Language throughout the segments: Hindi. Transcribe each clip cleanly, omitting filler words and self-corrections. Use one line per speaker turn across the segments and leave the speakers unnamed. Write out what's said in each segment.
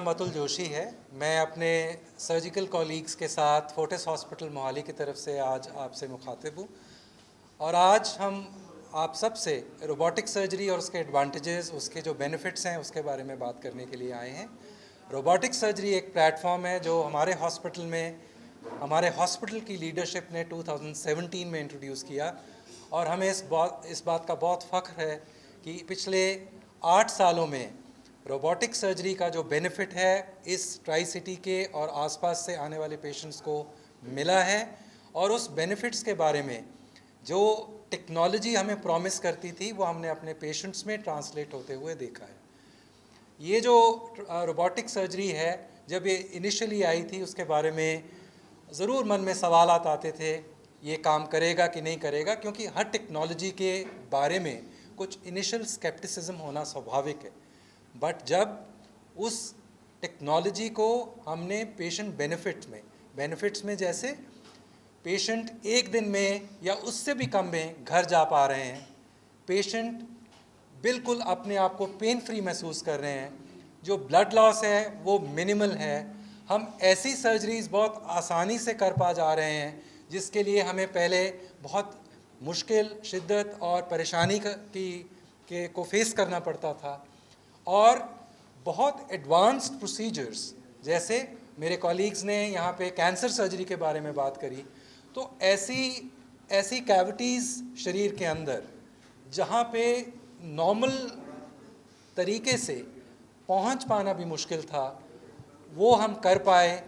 नाम अतुल जोशी है। मैं अपने सर्जिकल कॉलीग्स के साथ फोर्टिस हॉस्पिटल मोहाली की तरफ से आज आपसे मुखातिब हूँ और आज हम आप सबसे रोबोटिक सर्जरी और उसके एडवांटेजेस, उसके जो बेनिफिट्स हैं, उसके बारे में बात करने के लिए आए हैं। रोबोटिक सर्जरी एक प्लेटफॉर्म है जो हमारे हॉस्पिटल की लीडरशिप ने 2017 में इंट्रोड्यूस किया और हमें इस बात का बहुत फ़ख्र है कि पिछले 8 सालों में रोबोटिक सर्जरी का जो बेनिफिट है इस ट्राई सिटी के और आसपास से आने वाले पेशेंट्स को मिला है और उस बेनिफिट्स के बारे में जो टेक्नोलॉजी हमें प्रॉमिस करती थी वो हमने अपने पेशेंट्स में ट्रांसलेट होते हुए देखा है। ये जो रोबोटिक सर्जरी है, जब ये इनिशियली आई थी उसके बारे में ज़रूर मन में सवालात आते थे, ये काम करेगा कि नहीं करेगा, क्योंकि हर टेक्नोलॉजी के बारे में कुछ इनिशियल स्केप्टिसिज्म होना स्वाभाविक है। बट जब उस टेक्नोलॉजी को हमने पेशेंट बेनिफिट्स में जैसे पेशेंट एक दिन में या उससे भी कम में घर जा पा रहे हैं, पेशेंट बिल्कुल अपने आप को पेन फ्री महसूस कर रहे हैं, जो ब्लड लॉस है वो मिनिमल है, हम ऐसी सर्जरीज़ बहुत आसानी से कर पा जा रहे हैं जिसके लिए हमें पहले बहुत मुश्किल, शिद्दत और परेशानी को फेस करना पड़ता था। और बहुत एडवांस्ड प्रोसीजर्स, जैसे मेरे कॉलीग्स ने यहाँ पे कैंसर सर्जरी के बारे में बात करी, तो ऐसी कैविटीज़ शरीर के अंदर जहाँ पे नॉर्मल तरीके से पहुँच पाना भी मुश्किल था, वो हम कर पाए।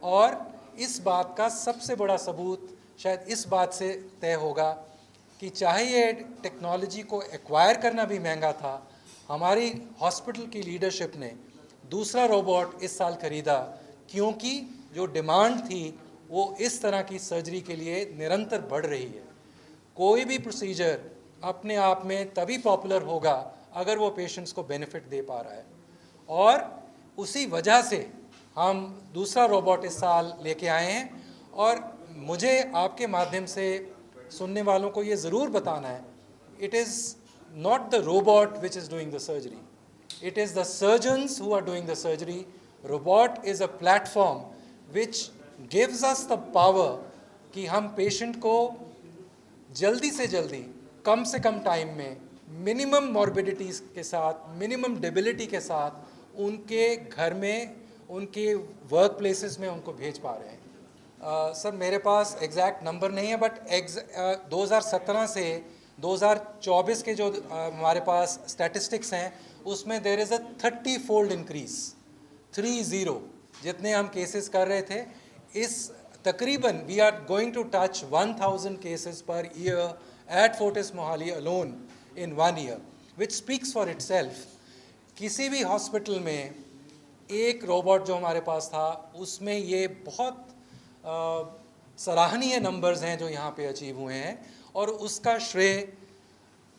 और इस बात का सबसे बड़ा सबूत शायद इस बात से तय होगा कि चाहे ये टेक्नोलॉजी को एक्वायर करना भी महंगा था, हमारी हॉस्पिटल की लीडरशिप ने दूसरा रोबोट इस साल खरीदा, क्योंकि जो डिमांड थी वो इस तरह की सर्जरी के लिए निरंतर बढ़ रही है। कोई भी प्रोसीजर अपने आप में तभी पॉपुलर होगा अगर वो पेशेंट्स को बेनिफिट दे पा रहा है, और उसी वजह से हम दूसरा रोबोट इस साल लेके आए हैं। और मुझे आपके माध्यम से सुनने वालों को ये ज़रूर बताना है, it is not the robot which is doing the surgery. It is the surgeons who are doing the surgery. Robot is a platform which gives us the power कि हम पेशेंट को जल्दी से जल्दी, कम से कम टाइम में, मिनिमम मॉर्बिडिटीज़ के साथ, मिनिमम डेबिलिटी के साथ उनके घर में, उनके वर्क प्लेसेस में उनको भेज पा रहे हैं। सर मेरे पास एग्जैक्ट नंबर नहीं है, बट 2017 से 2024 के जो हमारे पास स्टैटिस्टिक्स हैं उसमें there is a 30-fold increase, 30 जितने हम केसेस कर रहे थे, इस तकरीबन we are going to touch 1000 cases per year at Fortis Mohali alone in 1 year, which speaks for itself. किसी भी हॉस्पिटल में एक रोबोट जो हमारे पास था उसमें ये बहुत सराहनीय नंबर्स हैं जो यहाँ पे अचीव हुए हैं, और उसका श्रेय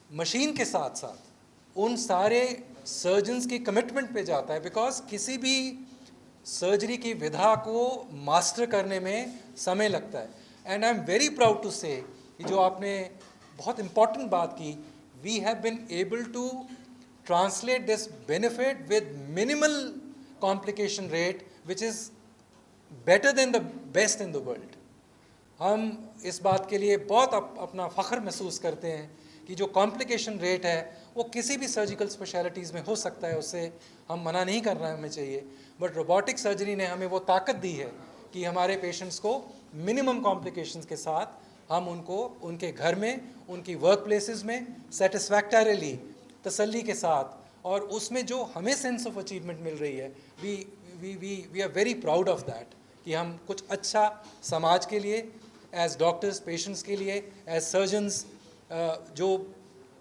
मशीन के साथ साथ उन सारे सर्जन्स की कमिटमेंट पे जाता है, बिकॉज किसी भी सर्जरी की विधा को मास्टर करने में समय लगता है। And I am very proud to say कि जो आपने बहुत इम्पॉर्टेंट बात की, we have been able to translate this benefit with minimal complication rate which is better than the best in the world. हम इस बात के लिए बहुत अपना फ़ख्र महसूस करते हैं कि जो कॉम्प्लिकेशन रेट है वो किसी भी सर्जिकल स्पेशलिटीज़ में हो सकता है, उससे हम मना नहीं करना हमें चाहिए, बट रोबोटिक सर्जरी ने हमें वो ताकत दी है कि हमारे पेशेंट्स को मिनिमम कॉम्प्लिकेशंस के साथ हम उनको उनके घर में, उनकी वर्क प्लेसेस में सेटिस्फैक्टरीली, तसल्ली के साथ, और उसमें जो हमें सेंस ऑफ अचीवमेंट मिल रही है, we are very proud of that कि हम कुछ अच्छा समाज के लिए, एज डॉक्टर्स, पेशेंट्स के लिए, एज सर्जन्स, जो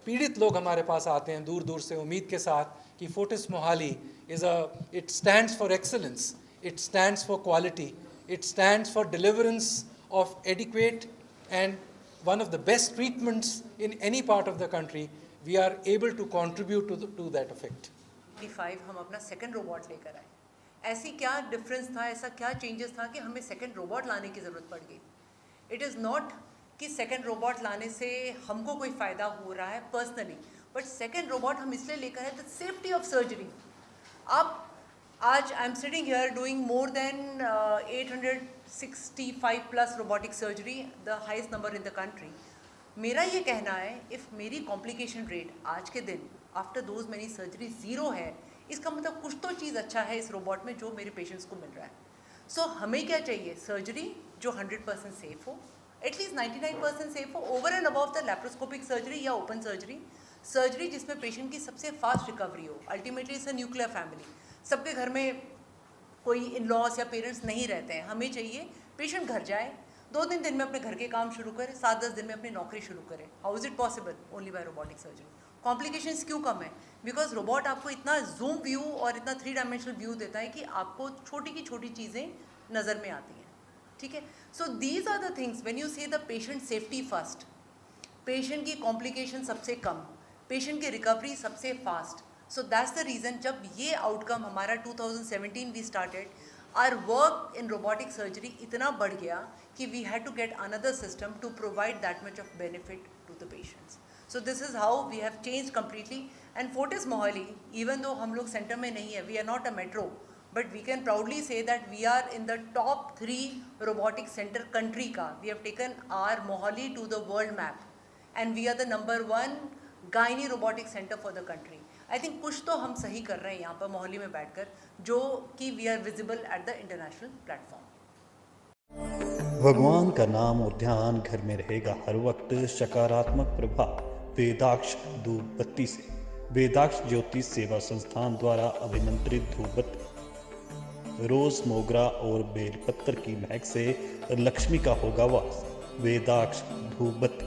पीड़ित लोग हमारे पास आते हैं दूर दूर से उम्मीद के साथ कि Fortis Mohali it stands for excellence, it stands for quality, it stands for deliverance of adequate and one of the best treatments in any part of the country. We are able to contribute to that effect.
25 हम अपना सेकंड रोबोट लेकर आए, ऐसी क्या डिफरेंस था, ऐसा क्या चेंजेस था कि हमें सेकंड रोबोट लाने की ज़रूरत पड़ गई? इट इज़ नॉट कि सेकंड रोबोट लाने से हमको कोई फ़ायदा हो रहा है पर्सनली, बट सेकंड रोबोट हम इसलिए लेकर आए द सेफ्टी ऑफ सर्जरी। आप आज I am sitting here doing more than 865 plus robotic surgery, the highest number in the country. मेरा ये कहना है, इफ़ मेरी कॉम्प्लिकेशन रेट आज के दिन after those many surgery zero है, इसका मतलब कुछ तो चीज़ अच्छा है इस रोबोट में जो मेरे पेशेंट्स को मिल रहा है। सो हमें क्या चाहिए? सर्जरी जो 100% सेफ हो, एटलीस्ट 99% सेफ हो, over and above the laparoscopic surgery या ओपन सर्जरी, सर्जरी जिसमें पेशेंट की सबसे फास्ट रिकवरी हो। Ultimately it's a nuclear family, सबके घर में कोई इन लॉज या पेरेंट्स नहीं रहते हैं। हमें चाहिए पेशेंट घर जाए, 2-3 दिन में अपने घर के काम शुरू करे, 7-10 दिन में अपनी नौकरी शुरू करे। How is it possible? Only by robotic surgery. Complications क्यों कम है? बिकॉज रोबोट आपको इतना जूम व्यू और इतना 3 डायमेंशनल व्यू देता है कि आपको छोटी की छोटी चीज़ें नज़र में आती हैं। ठीक है, so these are the things when you say the patient safety first, patient की कॉम्प्लिकेशन सबसे कम, पेशेंट की रिकवरी सबसे fast. So that's the reason जब ये आउटकम हमारा 2017 we started, our work in robotic surgery इतना बढ़ गया कि we had to get another system to provide that much of benefit to the patients. So this is how we have change completely. And Fortis Mohali, even though हम लोग सेंटर में नहीं है, we are not a metro, but we can proudly say that we are in the top 3 robotic center country ka. We have taken our Mohali to the world map and we are the number 1 gynae robotic center for the country. I think कुछ तो हम सही कर रहे हैं यहाँ पर मोहाली में बैठकर, जो कि we are visible at the international platform.
भगवान का नाम और ध्यान घर में रहेगा हर वक्त। सकारात्मक प्रभाव वेदाक्ष धूप बत्ती से। वेदाक्ष ज्योति सेवा संस्थान द्वारा अभिमंत्रित धूप बत्ती रोज, मोगरा और बेलपत्र की महक से लक्ष्मी का होगा वास। वेदाक्ष धूप बत्ती।